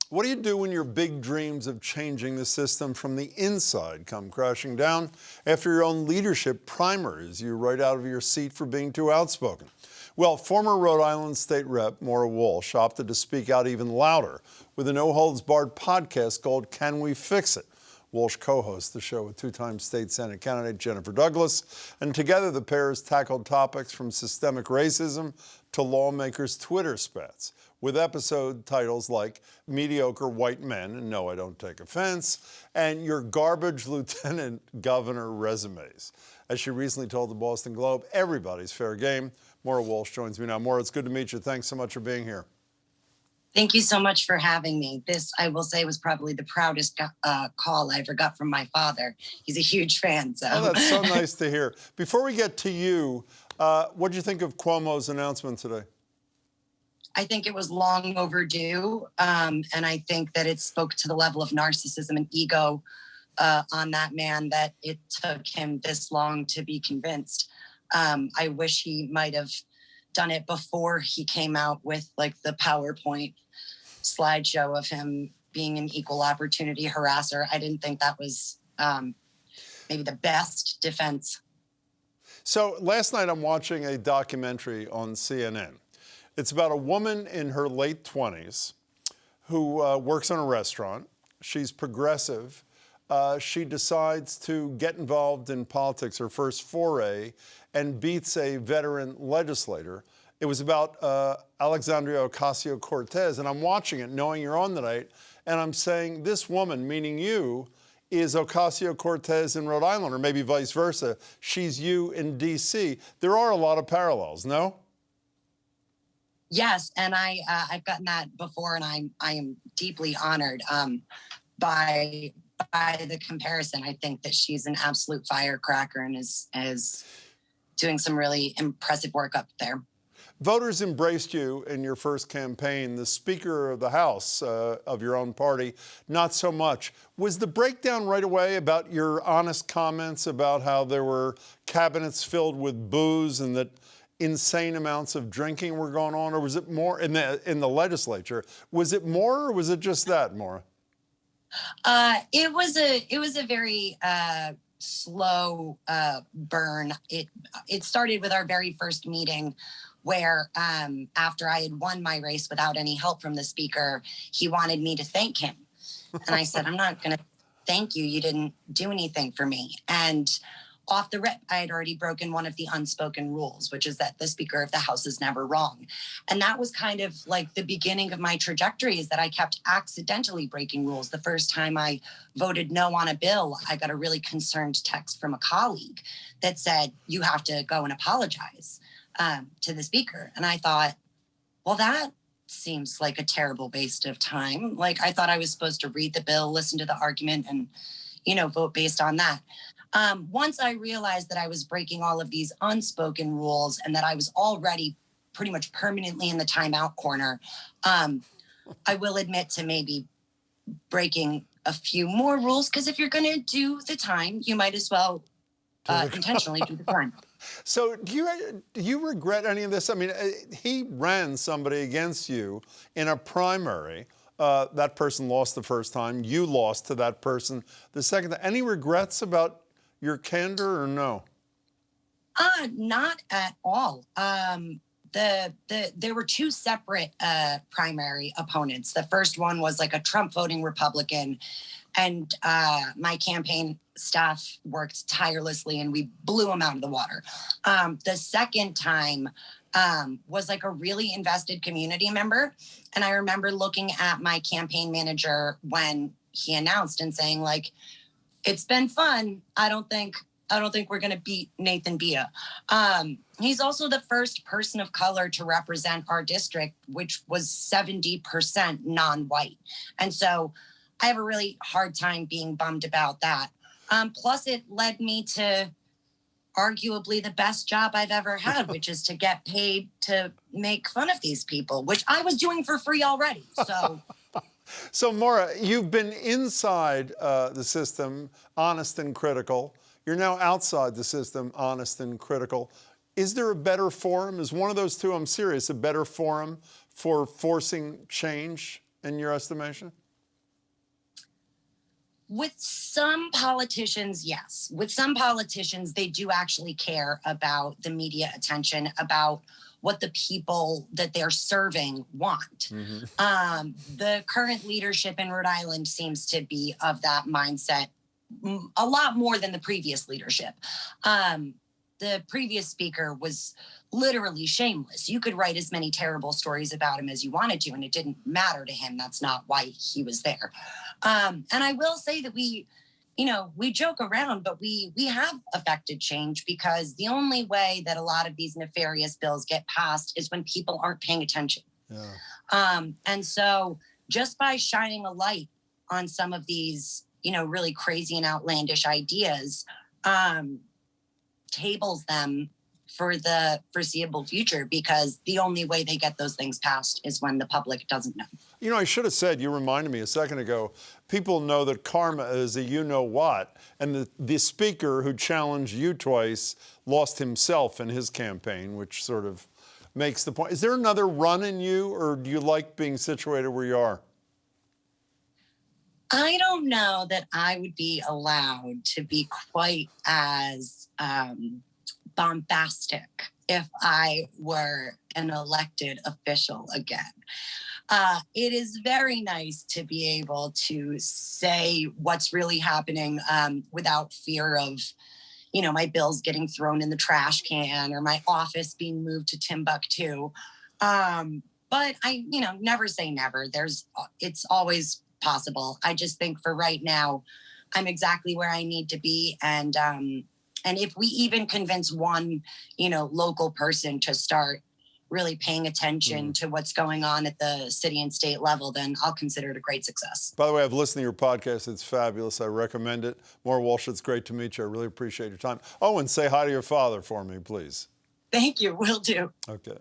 What do you do when your big dreams of changing the system from the inside come crashing down after your own leadership primaries you right out of your seat for being too outspoken? Well, former Rhode Island State Rep Moira Walsh opted to speak out even louder with a no-holds-barred podcast called Can We Fix It? Walsh co-hosts the show with two-time state Senate candidate Jennifer Douglas, and together the pair has tackled topics from systemic racism to lawmakers' Twitter spats, with episode titles like Mediocre White Men, and no, I don't take offense, and Your Garbage Lieutenant Governor Resumes. As she recently told the Boston Globe, everybody's fair game. Moira Walsh joins me now. Moira, it's good to meet you. Thanks so much for being here. Thank you so much for having me. This, I will say, was probably the proudest call I ever got from my father. He's a huge fan. So. Oh, that's so nice to hear. Before we get to you, what did you think of Cuomo's announcement today? I think it was long overdue, and I think that it spoke to the level of narcissism and ego on that man that it took him this long to be convinced. I wish he might have done it before he came out with like the PowerPoint slideshow of him being an equal opportunity harasser. I didn't think that was maybe the best defense. So last night I'm watching a documentary on CNN. It's about a woman in her late 20s who works in a restaurant. She's progressive. She decides to get involved in politics, her first foray, and beats a veteran legislator. It was about Alexandria Ocasio-Cortez, and I'm watching it knowing you're on tonight, and I'm saying this woman, meaning you, is Ocasio-Cortez in Rhode Island, or maybe vice versa. She's you in D.C. There are a lot of parallels, no? Yes, and I've gotten that before, and I am deeply honored by the comparison. I think that she's an absolute firecracker and is doing some really impressive work up there. Voters embraced you in your first campaign. The Speaker of the House of your own party, not so much. Was the breakdown right away about your honest comments about how there were cabinets filled with booze and that insane amounts of drinking were going on, or was it more in the legislature? Was it more, or was it just that, Maura? It was a very slow burn. It started with our very first meeting, where after I had won my race without any help from the speaker, he wanted me to thank him, and I said, "I'm not going to thank you. You didn't do anything for me." And off the rip, I had already broken one of the unspoken rules, which is that the Speaker of the House is never wrong. And that was kind of like the beginning of my trajectory, is that I kept accidentally breaking rules. The first time I voted no on a bill, I got a really concerned text from a colleague that said, "You have to go and apologize to the Speaker." And I thought, well, that seems like a terrible waste of time. Like, I thought I was supposed to read the bill, listen to the argument, and, vote based on that. Once I realized that I was breaking all of these unspoken rules and that I was already pretty much permanently in the timeout corner, I will admit to maybe breaking a few more rules, because if you're going to do the time, you might as well intentionally do the crime. So do you regret any of this? I mean, he ran somebody against you in a primary. That person lost the first time. You lost to that person the second time. Any regrets about your candor, or no? Not at all. There were two separate primary opponents. The first one was like a Trump voting Republican, and my campaign staff worked tirelessly and we blew him out of the water. The second time was like a really invested community member. And I remember looking at my campaign manager when he announced and saying, like, "It's been fun. I don't think we're going to beat Nathan Bia." He's also the first person of color to represent our district, which was 70% non-white. And so I have a really hard time being bummed about that. Plus, it led me to arguably the best job I've ever had, which is to get paid to make fun of these people, which I was doing for free already. So. So, Moira, you've been inside the system, honest and critical. You're now outside the system, honest and critical. Is there a better forum? Is one of those two, I'm serious, a better forum for forcing change in your estimation? With some politicians, yes. With some politicians, they do actually care about the media attention, about what the people that they're serving want. The current leadership in Rhode Island seems to be of that mindset a lot more than the previous leadership. The previous speaker was literally shameless. You could write as many terrible stories about him as you wanted to, and it didn't matter to him. That's not why he was there. And I will say that we joke around, but we have affected change, because the only way that a lot of these nefarious bills get passed is when people aren't paying attention. Yeah. And so just by shining a light on some of these, really crazy and outlandish ideas, tables them for the foreseeable future, because the only way they get those things passed is when the public doesn't know. I should have said, you reminded me a second ago, people know that karma is a you-know-what, and the speaker who challenged you twice lost himself in his campaign, which sort of makes the point. Is there another run in you, or do you like being situated where you are? I don't know that I would be allowed to be quite as bombastic if I were an elected official again. It is very nice to be able to say what's really happening without fear of, my bills getting thrown in the trash can or my office being moved to Timbuktu. But I, never say never. It's always possible. I just think for right now, I'm exactly where I need to be. And if we even convince one, local person to start really paying attention to what's going on at the city and state level, then I'll consider it a great success. By the way, I've listened to your podcast. It's fabulous. I recommend it. Moira Walsh, it's great to meet you. I really appreciate your time. Oh, and say hi to your father for me, please. Thank you. Will do. Okay.